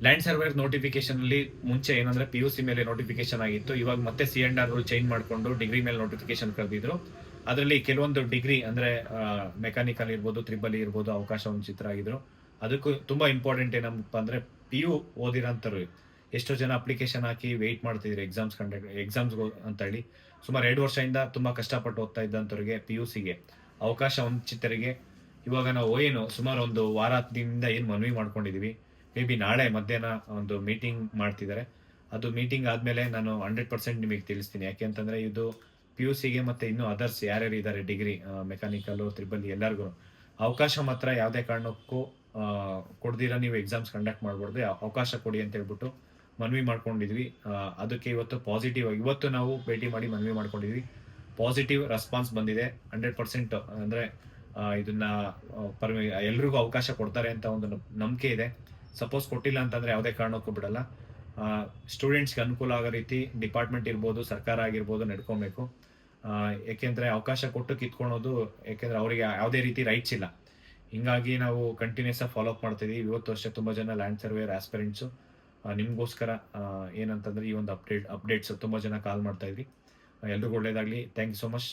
Land surveyor notification ಅಲ್ಲಿ ಮುಂಚೆ ಏನಂದ್ರೆ PUC ಮೇಲೆ ನೋಟಿಫಿಕೇಶನ್ ಆಗಿತ್ತು. ಇವಾಗ ಮತ್ತೆ C&R ಚೇಂಜ್ ಮಾಡ್ಕೊಂಡು ಡಿಗ್ರಿ ಮೇಲೆ ನೋಟಿಫಿಕೇಶನ್ ಕರೆದಿದ್ರು. ಅದರಲ್ಲಿ ಕೆಲವೊಂದು ಡಿಗ್ರಿ ಅಂದ್ರೆ ಮೆಕ್ಯಾನಿಕಲ್ ಇರ್ಬೋದು, ತ್ರಿಬಲ್ ಇರ್ಬೋದು, ಅವಕಾಶ ವಂಚಿತರಾಗಿದ್ರು. ಅದಕ್ಕೂ ತುಂಬಾ ಇಂಪಾರ್ಟೆಂಟ್ ಏನಪ್ಪ ಅಂದ್ರೆ PU ಓದಿರೋಂಥವ್ರು ಎಷ್ಟೋ ಜನ ಅಪ್ಲಿಕೇಶನ್ ಹಾಕಿ ವೆಯ್ಟ್ ಮಾಡ್ತಿದ್ರು ಎಕ್ಸಾಮ್ಸ್ ಅಂತ ಹೇಳಿ. ಸುಮಾರು 2 ವರ್ಷದಿಂದ ತುಂಬಾ ಕಷ್ಟಪಟ್ಟು ಓದ್ತಾ ಇದ್ದಂಥವ್ರಿಗೆ PUCಗೆ ಅವಕಾಶ ವಂಚಿತರಿಗೆ ಇವಾಗ ನಾವು ಏನು ಸುಮಾರು ಒಂದು ವಾರದಿಂದ ಏನು ಮನವಿ ಮಾಡ್ಕೊಂಡಿದೀವಿ. ಮೇ ಬಿ ನಾಳೆ ಮಧ್ಯಾಹ್ನ ಒಂದು ಮೀಟಿಂಗ್ ಮಾಡ್ತಿದ್ದಾರೆ. ಅದು ಮೀಟಿಂಗ್ ಆದ್ಮೇಲೆ ನಾನು 100% ನಿಮಗೆ ತಿಳಿಸ್ತೀನಿ. ಯಾಕೆ ಅಂತಂದ್ರೆ ಇದು PUCಗೆ ಮತ್ತೆ ಇನ್ನು ಅದರ್ಸ್ ಯಾರ್ಯಾರು ಇದ್ದಾರೆ ಡಿಗ್ರಿ ಮೆಕ್ಯಾನಿಕಲ್, ತ್ರಿಬಲ್ ಎಲ್ಲರಿಗೂ ಅವಕಾಶ ಮಾತ್ರ ಯಾವುದೇ ಕಾರಣಕ್ಕೂ ಕೊಡ್ದಿರ ನೀವು ಎಕ್ಸಾಮ್ಸ್ ಕಂಡಕ್ಟ್ ಮಾಡ್ಬಾರ್ದು. ಅವಕಾಶ ಕೊಡಿ ಅಂತ ಹೇಳ್ಬಿಟ್ಟು ಮನವಿ ಮಾಡ್ಕೊಂಡಿದ್ವಿ. ಅದಕ್ಕೆ ಇವತ್ತು ನಾವು ಭೇಟಿ ಮಾಡಿ ಮನವಿ ಮಾಡ್ಕೊಂಡಿದ್ವಿ. ಪಾಸಿಟಿವ್ ರೆಸ್ಪಾನ್ಸ್ ಬಂದಿದೆ. 100% ಅಂದ್ರೆ ಇದನ್ನ ಎಲ್ರಿಗೂ ಅವಕಾಶ ಕೊಡ್ತಾರೆ ಅಂತ ಒಂದು ನಂಬಿಕೆ ಇದೆ. ಸಪೋಸ್ ಕೊಟ್ಟಿಲ್ಲ ಅಂತಂದ್ರೆ ಯಾವುದೇ ಕಾರಣಕ್ಕೂ ಬಿಡಲ್ಲ. ಸ್ಟೂಡೆಂಟ್ಸ್ಗೆ ಅನುಕೂಲ ಆಗೋ ರೀತಿ ಡಿಪಾರ್ಟ್ಮೆಂಟ್ ಇರ್ಬೋದು, ಸರ್ಕಾರ ಆಗಿರ್ಬೋದು ನಡ್ಕೊಬೇಕು. ಯಾಕೆಂದ್ರೆ ಅವಕಾಶ ಕೊಟ್ಟು ಕಿತ್ಕೊಳೋದು, ಯಾಕೆಂದ್ರೆ ಅವರಿಗೆ ಯಾವುದೇ ರೀತಿ ರೈಟ್ಸ್ ಇಲ್ಲ. ಹಿಂಗಾಗಿ ನಾವು ಕಂಟಿನ್ಯೂಸ್ ಆಗಿ ಫಾಲೋ ಅಪ್ ಮಾಡ್ತಿದೀವಿ. ಇವತ್ತು ಅಷ್ಟೇ ತುಂಬಾ ಜನ ಲ್ಯಾಂಡ್ ಸರ್ವೇಯರ್ ಆಸ್ಪಿರೆಂಟ್ಸು ನಿಮ್ಗೋಸ್ಕರ ಏನಂತಂದ್ರೆ ಈ ಒಂದು ಅಪ್ಡೇಟ್ಸ್ ತುಂಬಾ ಜನ ಕಾಲ್ ಮಾಡ್ತಾ ಇದ್ರಿ. ಎಲ್ರಿಗೂ ಒಳ್ಳೇದಾಗ್ಲಿ. Thank you so much.